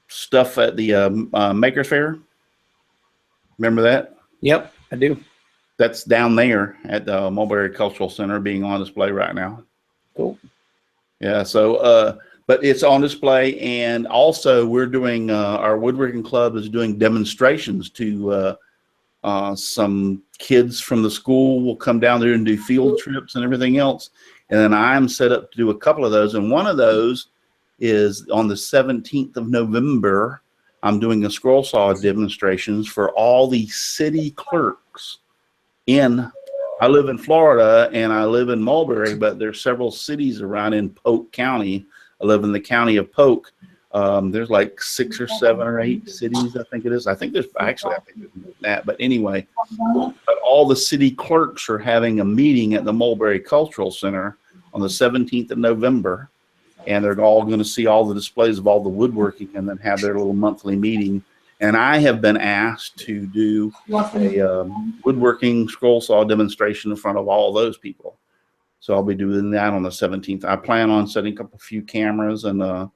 A: stuff at the Maker Faire. Remember that?
I: Yep, I do.
A: That's down there at the Mulberry Cultural Center, being on display right now.
I: Cool.
A: Yeah, so, but it's on display, and also we're doing, our woodworking club is doing demonstrations to some kids from the school will come down there and do field trips and everything else. And then I'm set up to do a couple of those. And one of those is on the 17th of November. I'm doing a scroll saw demonstrations for all the city clerks I live in Florida and I live in Mulberry, but there's several cities around in Polk County. I live in the county of Polk. There's like 6 or 7 or 8 cities, I think it is. I think there's actually, I think there's more than that. But anyway, but all the city clerks are having a meeting at the Mulberry Cultural Center on the 17th of November. And they're all going to see all the displays of all the woodworking and then have their little monthly meeting. And I have been asked to do a woodworking scroll saw demonstration in front of all those people. So I'll be doing that on the 17th. I plan on setting up a few cameras and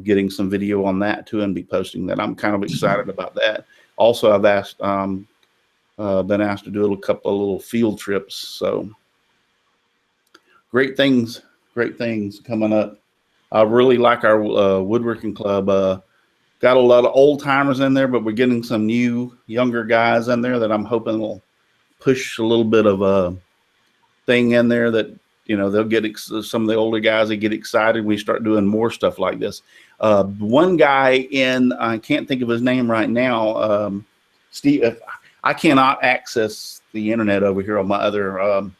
A: getting some video on that too and be posting that. I'm kind of excited about that. Also, I've been asked to do a couple of little field trips. So great things coming up. I really like our woodworking club. Got a lot of old timers in there, but we're getting some new younger guys in there that I'm hoping will push a little bit of a thing in there that, you know, they'll get some of the older guys, they get excited. We start doing more stuff like this. One guy I can't think of his name right now. Steve, I cannot access the internet over here on my other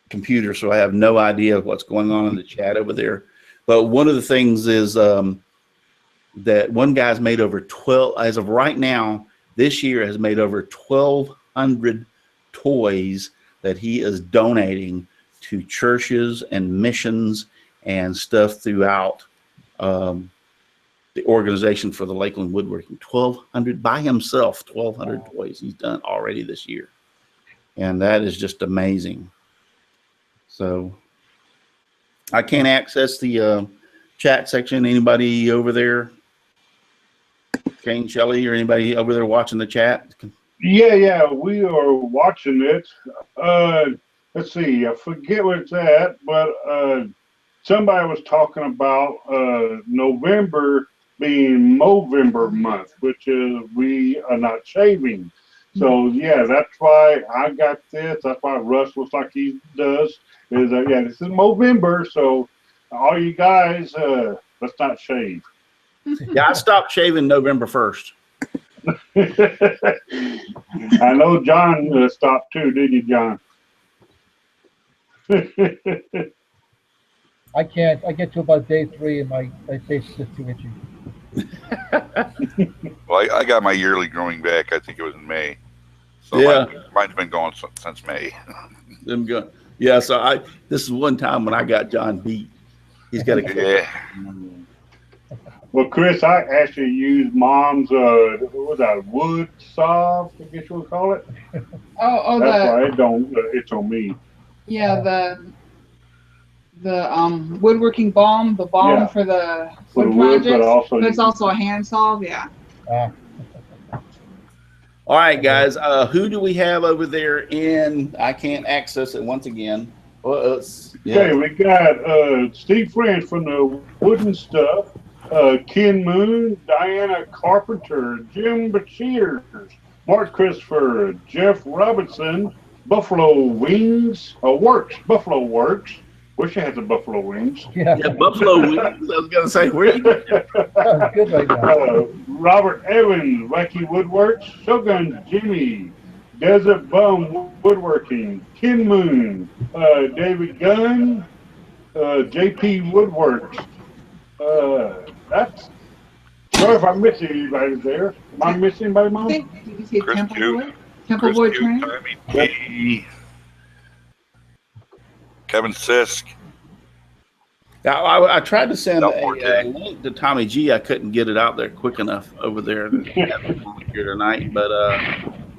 A: computer, so I have no idea what's going on in the chat over there. But one of the things is that one guy's made over 12, as of right now, this year has made over 1,200 toys that he is donating to churches and missions and stuff throughout the organization for the Lakeland Woodworking. 1,200 by himself, 1,200 toys he's done already this year. And that is just amazing. So I can't access the chat section. Anybody over there? Kane, Shelly, or anybody over there watching the chat?
C: Yeah, we are watching it. Let's see, I forget what it's at, but somebody was talking about November being Movember month, which is we are not shaving. So yeah, that's why I got this. That's why Russ looks like he does. Is yeah, this is Movember, so all you guys, let's not shave.
A: Yeah, I stopped shaving November 1st.
C: I know John stopped too, did you, John?
G: I can't. I get to about day 3 and my face is just too itchy.
D: Well, I got my yearly growing back. I think it was in May. So
A: yeah,
D: mine's been going since May.
A: Yeah, so this is one time when I got John beat. He's got a
D: yeah.
C: Well, Chris, I actually used Mom's what was that, wood saw, I guess you would call it.
B: Oh,
C: that's why it don't. It's on me.
B: Yeah, the woodworking balm, for the wood projects, but it's also a hand saw. Yeah.
A: All right, guys. Who do we have over there in? I can't access it once again. Well,
C: okay, we got Steve French from the Wooden Stuff, Ken Moon, Diana Carpenter, Jim Bashir, Mark Christopher, Jeff Robinson, Buffalo Wings, Buffalo Works. Wish I had the Buffalo Wings.
G: Yeah,
A: Buffalo Wings. I was gonna say, where you
G: good right now.
C: Robert Evans, Wacky Woodworks, Shogun Jimmy, Desert Bum Woodworking, Ken Moon, David Gunn, JP Woodworks. That's. Sorry if I missed anybody there. Am I missing anybody, Mom?
B: Did you say
D: Chris
B: Temple
D: Q.
B: Boy? Temple Boy Training?
D: Kevin Sisk.
A: Yeah, I tried to send a link to Tommy G. I couldn't get it out there quick enough over there here tonight. But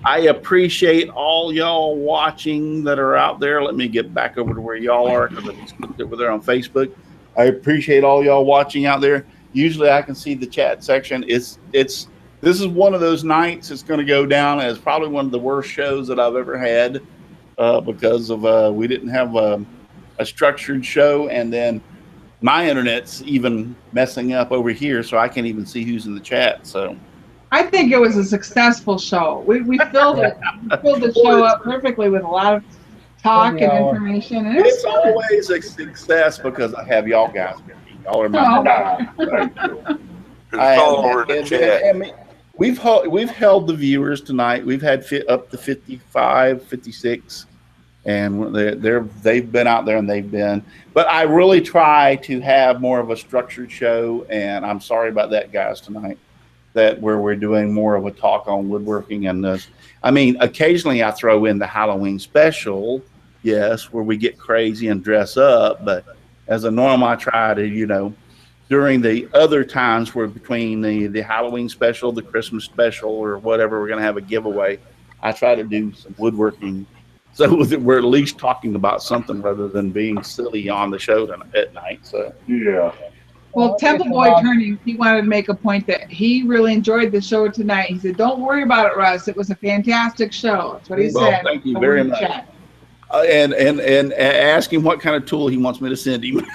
A: I appreciate all y'all watching that are out there. Let me get back over to where y'all are because I just looked over there on Facebook. I appreciate all y'all watching out there. Usually I can see the chat section. This is one of those nights it's going to go down as probably one of the worst shows that I've ever had because of we didn't have a structured show, and then my internet's even messing up over here, so I can't even see who's in the chat. So
B: I think it was a successful show. We filled it. We filled the show up perfectly with a lot of talk and information. And
A: it's always a success because I have y'all guys with me. Y'all are my We've held the viewers tonight. We've had up to 55, 56. and they've been out there and they've been. But I really try to have more of a structured show, and I'm sorry about that, guys, tonight. That where we're doing more of a talk on woodworking and this. I mean, occasionally I throw in the Halloween special, yes, where we get crazy and dress up. But as a norm, I try to, during the other times where between the Halloween special, the Christmas special, or whatever, we're going to have a giveaway, I try to do some woodworking so that we're at least talking about something rather than being silly on the show at night. So
C: Yeah.
B: Well, Temple Boy Turning, he wanted to make a point that he really enjoyed the show tonight. He said, "Don't worry about it, Russ. It was a fantastic show." That's what he said.
A: Thank you very much. And ask him what kind of tool he wants me to send him.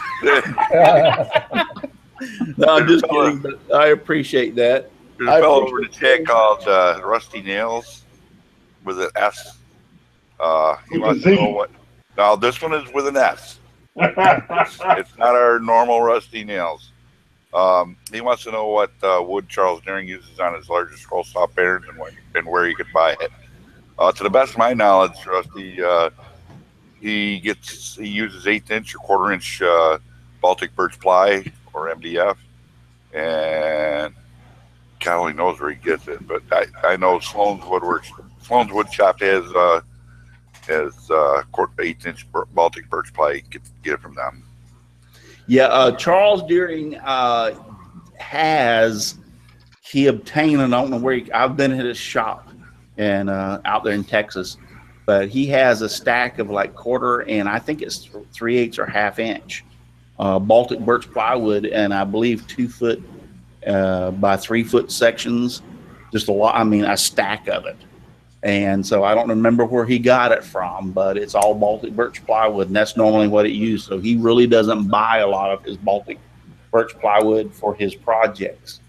A: No, I'm just kidding, but I appreciate that.
D: There's a fellow over in the chat called Rusty Nails with an S. He wants to know what. Now, this one is with an S. It's not our normal Rusty Nails. He wants to know what wood Charles Deering uses on his larger scroll saw patterns and where you could buy it. To the best of my knowledge, Rusty, he uses 1/8" or 1/4" Baltic birch ply or MDF, and God only knows where he gets it. But I know Sloan's Wood Shop has 1/8" Baltic birch ply. You can get it from them.
A: Yeah, Charles Deering he obtained, and I don't know where I've been at his shop and out there in Texas, but he has a stack of like 1/4 and I think it's 3/8 or 1/2" Baltic birch plywood, and I believe 2 foot by 3 foot sections, just a lot. I mean, a stack of it. And so I don't remember where he got it from, but it's all Baltic birch plywood, and that's normally what it used. So he really doesn't buy a lot of his Baltic birch plywood for his projects.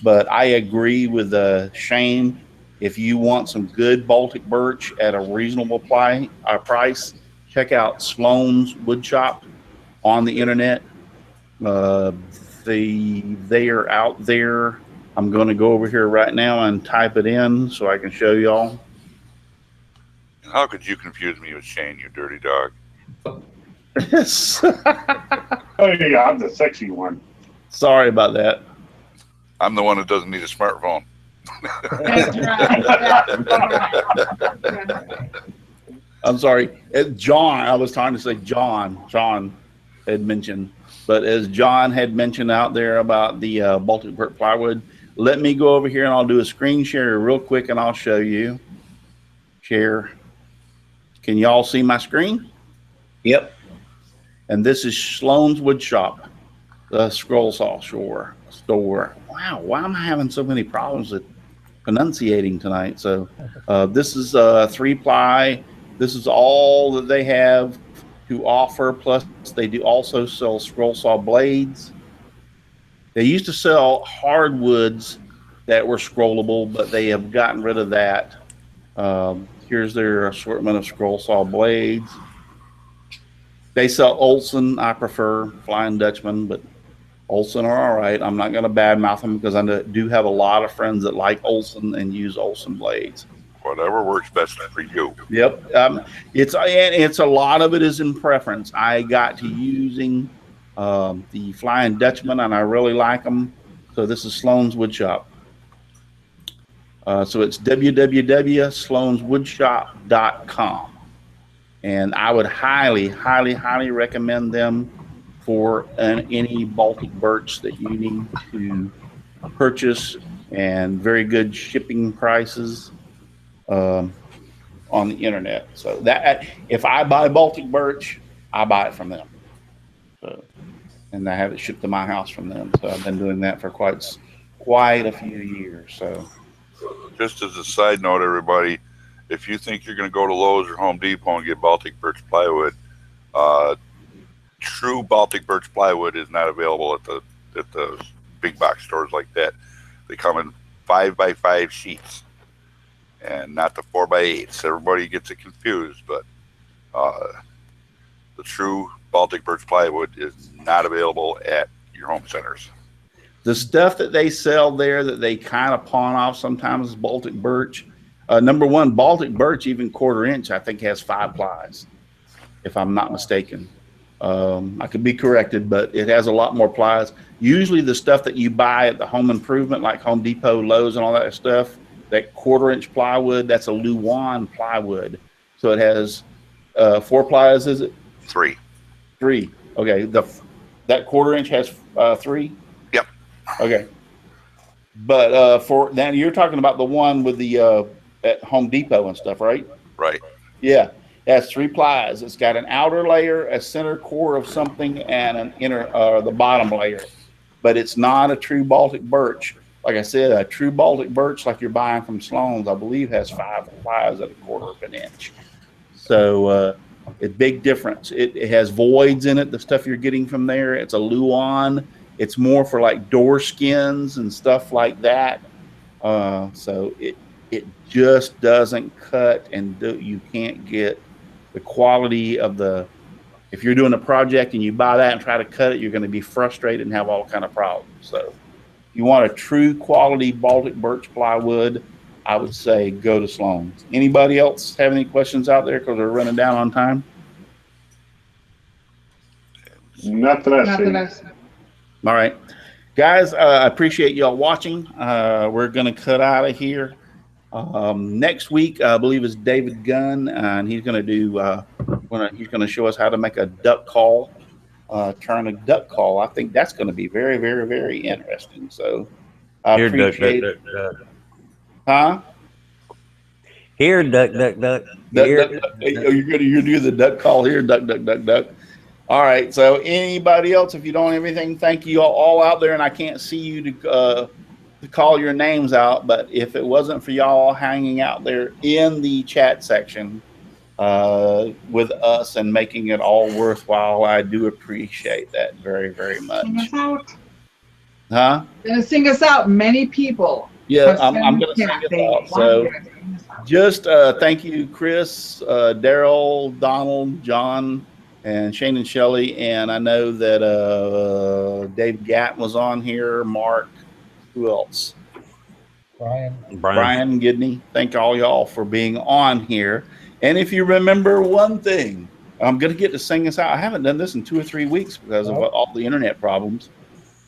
A: But I agree with Shane. If you want some good Baltic birch at a reasonable price, check out Sloan's Wood Shop on the internet. They are out there. I'm going to go over here right now and type it in so I can show y'all.
D: How could you confuse me with Shane, you dirty dog?
C: Oh yeah, I'm the sexy one.
A: Sorry about that.
D: I'm the one that doesn't need a smartphone.
B: That's right.
A: I'm sorry. John, I was trying to say John had mentioned, but as John had mentioned out there about the Baltic birch plywood, let me go over here and I'll do a screen share real quick and I'll show you. Share. Can y'all see my screen?
I: Yep.
A: And this is Sloan's Wood Shop, the scroll saw store. Wow, why am I having so many problems with pronunciating tonight? So this is 3-ply. This is all that they have to offer. Plus, they do also sell scroll saw blades. They used to sell hardwoods that were scrollable, but they have gotten rid of that. Here's their assortment of scroll saw blades. They sell Olson. I prefer Flying Dutchman, but Olson are all right. I'm not going to badmouth them because I do have a lot of friends that like Olson and use Olson blades.
D: Whatever works best for you.
A: Yep. It's a lot of it is in preference. I got to using the Flying Dutchman and I really like them. So this is Sloan's Wood Shop. So it's www.sloanswoodshop.com. And I would highly, highly, highly recommend them for any Baltic birch that you need to purchase, and very good shipping prices on the internet. So that if I buy Baltic birch, I buy it from them. So, and I have it shipped to my house from them. So I've been doing that for quite a few years. So
D: just as a side note, everybody, if you think you're going to go to Lowe's or Home Depot and get Baltic birch plywood, true Baltic birch plywood is not available at the big box stores like that. They come in 5x5 sheets and not the 4x8s. Everybody gets it confused, but the true Baltic birch plywood is not available at your home centers.
A: The stuff that they sell there that they kind of pawn off sometimes is Baltic birch. Number one, Baltic birch, even 1/4 inch, I think has 5 plies. if I'm not mistaken. I could be corrected, but it has a lot more plies. Usually the stuff that you buy at the home improvement, like Home Depot, Lowe's, and all that stuff, that 1/4-inch plywood, that's a Luan plywood. So it has 4 plies, is it?
D: 3.
A: 3. Okay. That 1/4-inch has 3?
D: Yep.
A: Okay. But for then you're talking about the one with the at Home Depot and stuff, right?
D: Right.
A: Yeah. It has 3 plies. It's got an outer layer, a center core of something, and an inner the bottom layer. But it's not a true Baltic birch. Like I said, a true Baltic birch, like you're buying from Sloan's, I believe has 5 plies at 1/4 of an inch. So it's big difference. It has voids in it. The stuff you're getting from there, it's a Luan. It's more for like door skins and stuff like that. So it just doesn't cut, and you can't get the quality of the. If you're doing a project and you buy that and try to cut it, you're going to be frustrated and have all kind of problems. So if you want a true quality Baltic birch plywood, I would say go to Sloan's. Anybody else have any questions out there because we're running down on time?
C: Not that I see.
A: All right, guys, I appreciate y'all watching. We're going to cut out of here. Next week, I believe, is David Gunn, and he's going to do. He's going to show us how to make a duck call, turn a duck call. I think that's going to be very, very, very interesting. So I appreciate it. Huh?
E: Here, duck, duck, duck.
A: You're do the duck call here, duck, duck, duck, duck. All right. So anybody else, if you don't have anything, thank you all out there. And I can't see you to call your names out, but if it wasn't for y'all hanging out there in the chat section with us and making it all worthwhile, I do appreciate that very, very much.
B: Sing us out.
A: Huh?
B: Gonna sing us out. Many people.
A: Yeah, I'm going to sing us out. So just thank you, Chris, Daryl, Donald, John, and Shane and Shelly. And I know that Dave Gatton was on here, Mark. Who else? Brian Gidney. Thank all y'all for being on here. And if you remember one thing, I'm going to get to sing us out. I haven't done this in 2 or 3 weeks because of all the internet problems.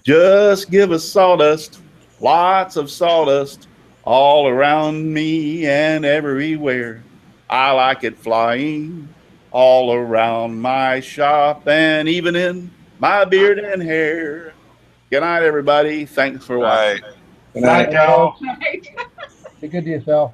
A: Just give us sawdust, lots of sawdust, all around me and everywhere. I like it flying all around my shop and even in my beard and hair. Good night, everybody. Thanks for watching.
C: Good night, y'all.
G: Be good to yourself.